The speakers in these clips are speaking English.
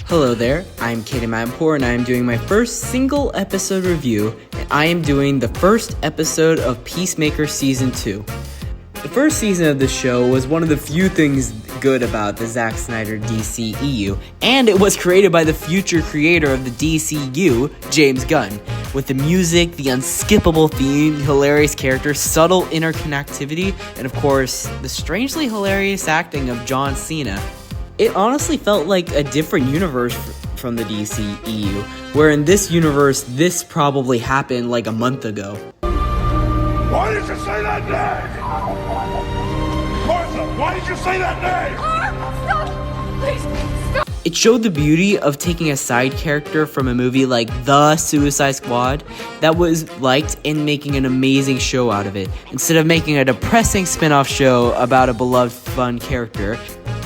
Hello there, I'm Kaden Mampur and I am doing my first single episode review, and I am doing the first episode of Peacemaker Season 2. The first season of the show was one of the few things good about the Zack Snyder DCEU, and it was created by the future creator of the DCU, James Gunn. With the music, the unskippable theme, hilarious characters, subtle interconnectivity, and of course, the strangely hilarious acting of John Cena. It honestly felt like a different universe from the DCEU, where in this universe, this probably happened like a month ago. Why did you say that name? Martha, why did you say that name? Stop! Please, stop! It showed the beauty of taking a side character from a movie like The Suicide Squad that was liked and making an amazing show out of it, instead of making a depressing spin-off show about a beloved fun character,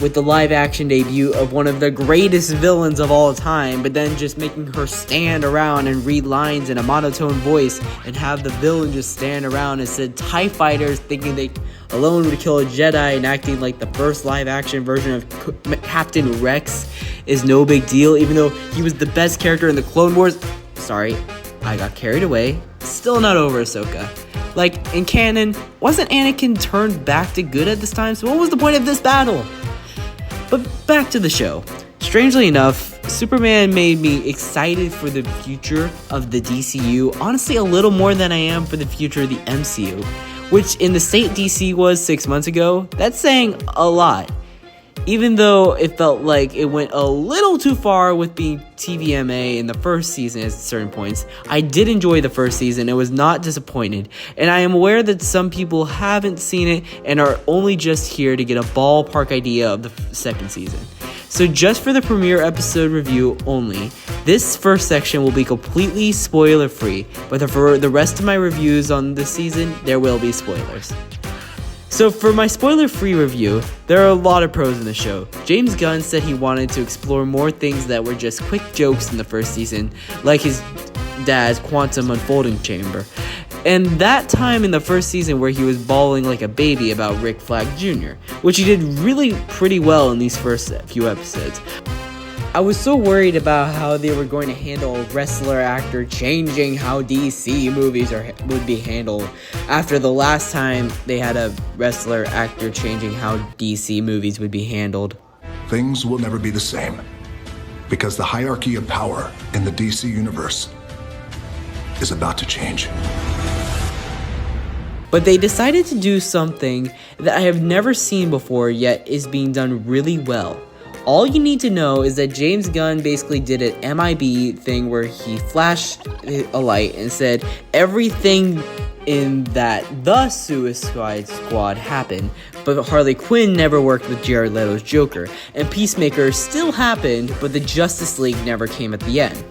with the live-action debut of one of the greatest villains of all time, but then just making her stand around and read lines in a monotone voice and have the villain just stand around and said TIE fighters thinking they alone would kill a Jedi and acting like the first live-action version of Captain Rex is no big deal, even though he was the best character in the Clone Wars. Sorry, I got carried away. Still not over Ahsoka. Like, in canon, wasn't Anakin turned back to good at this time? So what was the point of this battle? But back to the show. Strangely enough, Superman made me excited for the future of the DCU, honestly a little more than I am for the future of the MCU, which in the state DC was 6 months ago, that's saying a lot. Even though it felt like it went a little too far with being TVMA in the first season at certain points, I did enjoy the first season and was not disappointed. And I am aware that some people haven't seen it and are only just here to get a ballpark idea of the second season. So just for the premiere episode review only, this first section will be completely spoiler free, but for the rest of my reviews on this season, there will be spoilers. So for my spoiler-free review, there are a lot of pros in the show. James Gunn said he wanted to explore more things that were just quick jokes in the first season, like his dad's quantum unfolding chamber. And that time in the first season where he was bawling like a baby about Rick Flag Jr., which he did really pretty well in these first few episodes. I was so worried about how they were going to handle a wrestler-actor changing how DC movies would be handled after the last time they had a wrestler-actor changing how DC movies would be handled. Things will never be the same, because the hierarchy of power in the DC universe is about to change. But they decided to do something that I have never seen before yet is being done really well. All you need to know is that James Gunn basically did an MIB thing where he flashed a light and said everything in that The Suicide Squad happened, but Harley Quinn never worked with Jared Leto's Joker, and Peacemaker still happened, but the Justice League never came at the end.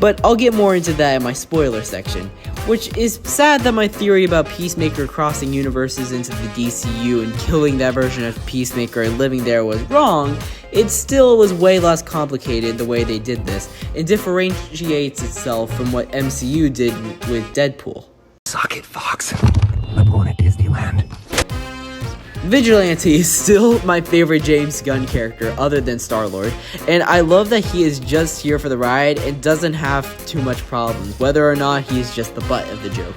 But I'll get more into that in my spoiler section, which is sad that my theory about Peacemaker crossing universes into the DCU and killing that version of Peacemaker and living there was wrong. It still was way less complicated the way they did this, and differentiates itself from what MCU did with Deadpool. Suck it, Fox. I'm going to Disneyland. Vigilante is still my favorite James Gunn character other than Star-Lord, and I love that he is just here for the ride and doesn't have too much problems, whether or not he's just the butt of the joke.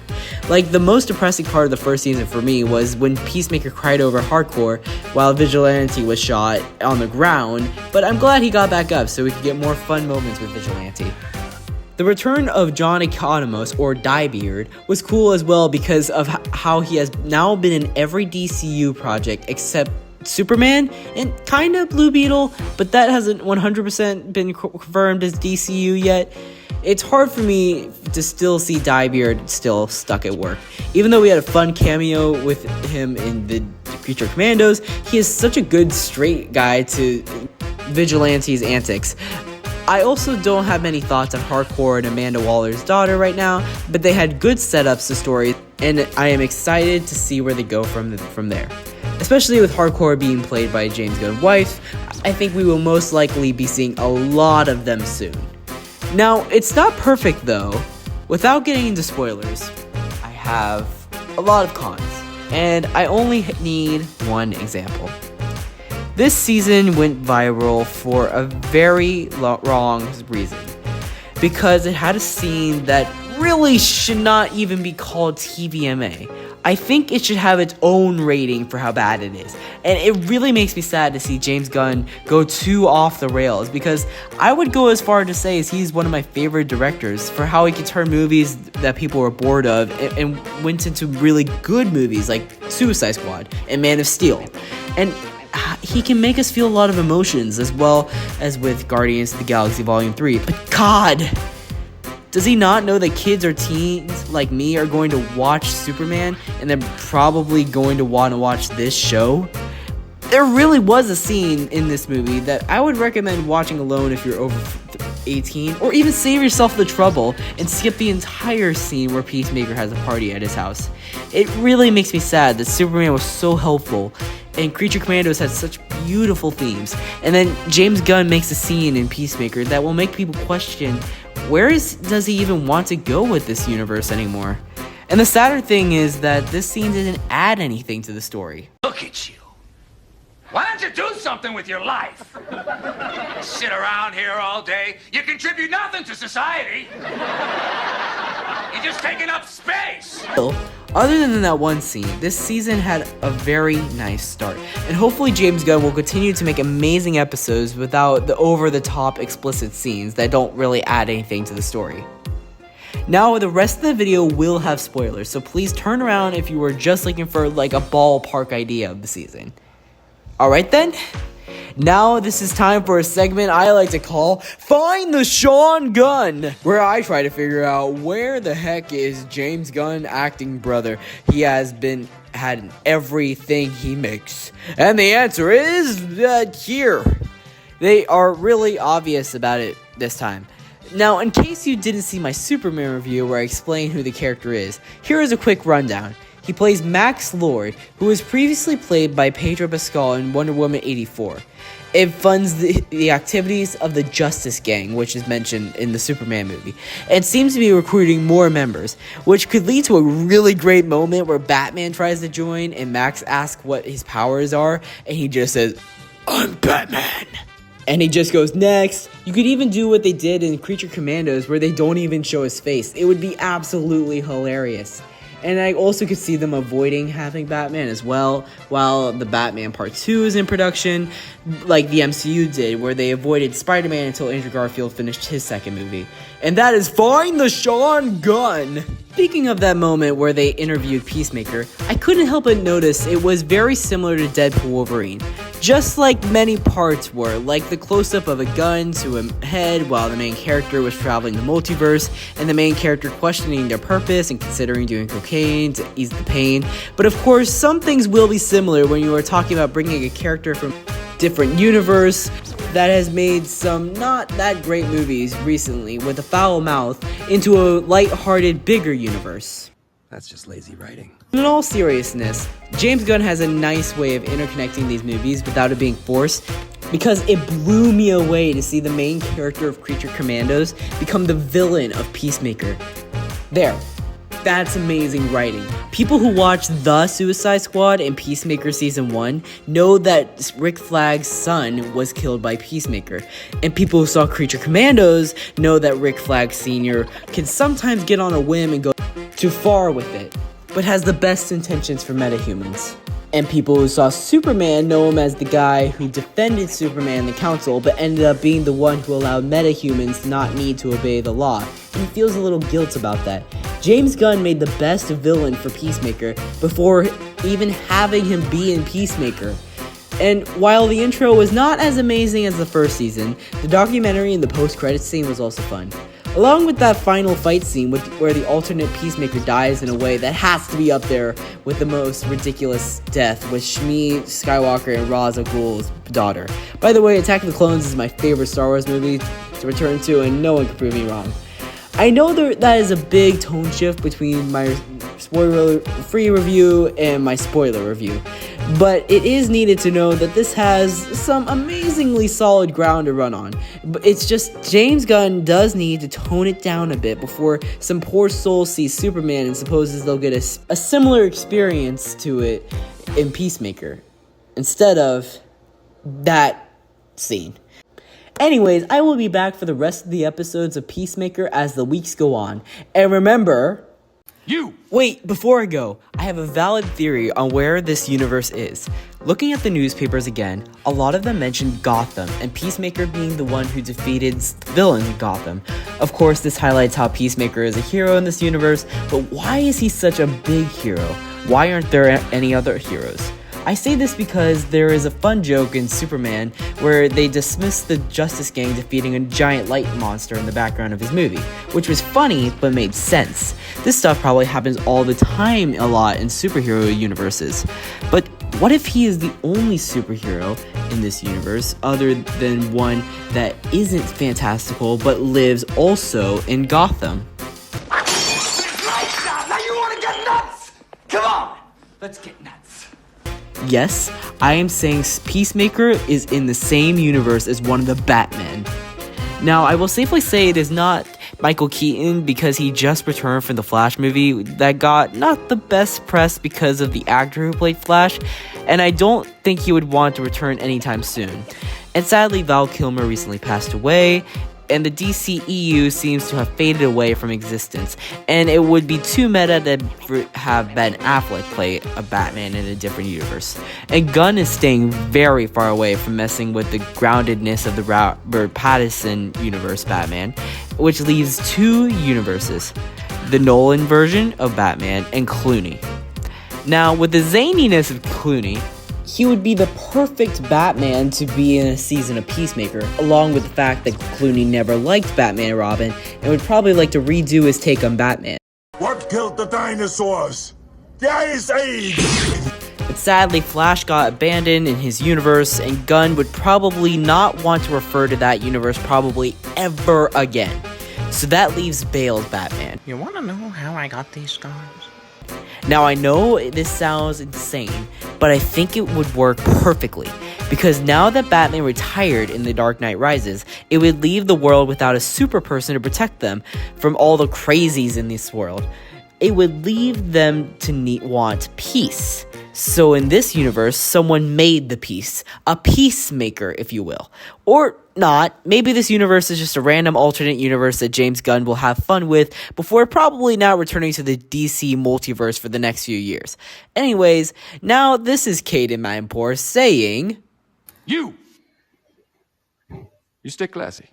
Like, the most depressing part of the first season for me was when Peacemaker cried over Hardcore while Vigilante was shot on the ground, but I'm glad he got back up so we could get more fun moments with Vigilante. The return of John Economos, or Diebeard, was cool as well because of how he has now been in every DCU project except Superman and kinda Blue Beetle, but that hasn't 100% been confirmed as DCU yet. It's hard for me to still see Diebeard still stuck at work. Even though we had a fun cameo with him in the Future Commandos, he is such a good straight guy to Vigilante's antics. I also don't have many thoughts on Hardcore and Amanda Waller's daughter right now, but they had good setups to story, and I am excited to see where they go from there. Especially with Hardcore being played by James Gunn's wife, I think we will most likely be seeing a lot of them soon. Now, it's not perfect though. Without getting into spoilers, I have a lot of cons, and I only need one example. This season went viral for a very wrong reason. Because it had a scene that really should not even be called TVMA. I think it should have its own rating for how bad it is. And it really makes me sad to see James Gunn go too off the rails, because I would go as far to say he's one of my favorite directors for how he can turn movies that people were bored of and went into really good movies like Suicide Squad and Man of Steel. And he can make us feel a lot of emotions, as well as with Guardians of the Galaxy Volume 3. But God, does he not know that kids or teens like me are going to watch Superman and they're probably going to want to watch this show? There really was a scene in this movie that I would recommend watching alone if you're over 18, or even save yourself the trouble and skip the entire scene where Peacemaker has a party at his house. It really makes me sad that Superman was so helpful and Creature Commandos had such beautiful themes, and then James Gunn makes a scene in Peacemaker that will make people question does he even want to go with this universe anymore? And the sadder thing is that this scene didn't add anything to the story. Look at you. Why don't you do something with your life? Sit around here all day. You contribute nothing to society. You're just taking up space. Other than that one scene, this season had a very nice start, and hopefully James Gunn will continue to make amazing episodes without the over-the-top explicit scenes that don't really add anything to the story. Now, the rest of the video will have spoilers, so please turn around if you were just looking for like a ballpark idea of the season. Alright then, now this is time for a segment I like to call Find the Sean Gunn, where I try to figure out where the heck is James Gunn acting brother. He has had in everything he makes. And the answer is here. They are really obvious about it this time. Now, in case you didn't see my Superman review where I explain who the character is, here is a quick rundown. He plays Max Lord, who was previously played by Pedro Pascal in Wonder Woman 84. It funds the activities of the Justice Gang, which is mentioned in the Superman movie, and seems to be recruiting more members, which could lead to a really great moment where Batman tries to join and Max asks what his powers are, and he just says, "I'm Batman." And he just goes, "Next." You could even do what they did in Creature Commandos, where they don't even show his face. It would be absolutely hilarious. And I also could see them avoiding having Batman as well, while the Batman Part 2 is in production, like the MCU did, where they avoided Spider-Man until Andrew Garfield finished his second movie. And that is Find the Sean Gunn! Speaking of that moment where they interviewed Peacemaker, I couldn't help but notice it was very similar to Deadpool Wolverine. Just like many parts were, like the close-up of a gun to a head while the main character was traveling the multiverse, and the main character questioning their purpose and considering doing cocaine to ease the pain. But of course, some things will be similar when you are talking about bringing a character from a different universe that has made some not that great movies recently with a foul mouth into a light-hearted, bigger universe. That's just lazy writing. In all seriousness, James Gunn has a nice way of interconnecting these movies without it being forced, because it blew me away to see the main character of Creature Commandos become the villain of Peacemaker. That's amazing writing. People who watched The Suicide Squad and Peacemaker Season 1 know that Rick Flag's son was killed by Peacemaker. And people who saw Creature Commandos know that Rick Flag Sr. can sometimes get on a whim and go too far with it, but has the best intentions for metahumans. And people who saw Superman know him as the guy who defended Superman in the council, but ended up being the one who allowed metahumans to not need to obey the law. And he feels a little guilt about that. James Gunn made the best villain for Peacemaker before even having him be in Peacemaker. And while the intro was not as amazing as the first season, the documentary and the post-credits scene was also fun. Along with that final fight scene where the alternate Peacemaker dies in a way that has to be up there with the most ridiculous death with Shmi Skywalker and Ra's al Ghul's daughter. By the way, Attack of the Clones is my favorite Star Wars movie to return to, and no one can prove me wrong. I know that is a big tone shift between my spoiler-free review and my spoiler review, but it is needed to know that this has some amazingly solid ground to run on. But it's just James Gunn does need to tone it down a bit before some poor soul sees Superman and supposes they'll get a similar experience to it in Peacemaker, instead of that scene. Anyways, I will be back for the rest of the episodes of Peacemaker as the weeks go on. And remember... Wait, before I go, I have a valid theory on where this universe is. Looking at the newspapers again, a lot of them mention Gotham, and Peacemaker being the one who defeated the villain in Gotham. Of course, this highlights how Peacemaker is a hero in this universe, but why is he such a big hero? Why aren't there any other heroes? I say this because there is a fun joke in Superman where they dismiss the Justice Gang defeating a giant light monster in the background of his movie, which was funny but made sense. This stuff probably happens all the time a lot in superhero universes. But what if he is the only superhero in this universe other than one that isn't fantastical but lives also in Gotham? Now you want to get nuts? Come on, let's get nuts. Yes, I am saying Peacemaker is in the same universe as one of the Batmen. Now, I will safely say it is not Michael Keaton because he just returned from the Flash movie that got not the best press because of the actor who played Flash, and I don't think he would want to return anytime soon. And sadly, Val Kilmer recently passed away, and the DCEU seems to have faded away from existence, and it would be too meta to have Ben Affleck play a Batman in a different universe. And Gunn is staying very far away from messing with the groundedness of the Robert Pattinson universe Batman, which leaves two universes, the Nolan version of Batman and Clooney. Now, with the zaniness of Clooney, he would be the perfect Batman to be in a season of Peacemaker, along with the fact that Clooney never liked Batman and Robin, and would probably like to redo his take on Batman. What killed the dinosaurs? The Ice Age! But sadly, Flash got abandoned in his universe, and Gunn would probably not want to refer to that universe probably ever again. So that leaves Bale's Batman. You wanna know how I got these scars? Now, I know this sounds insane, but I think it would work perfectly, because now that Batman retired in The Dark Knight Rises, it would leave the world without a super person to protect them from all the crazies in this world. It would leave them to want peace. So in this universe, someone made the peace. A peacemaker, if you will. Or not. Maybe this universe is just a random alternate universe that James Gunn will have fun with before probably not returning to the DC multiverse for the next few years. Anyways, now this is Caden Manpour saying... You stay classy.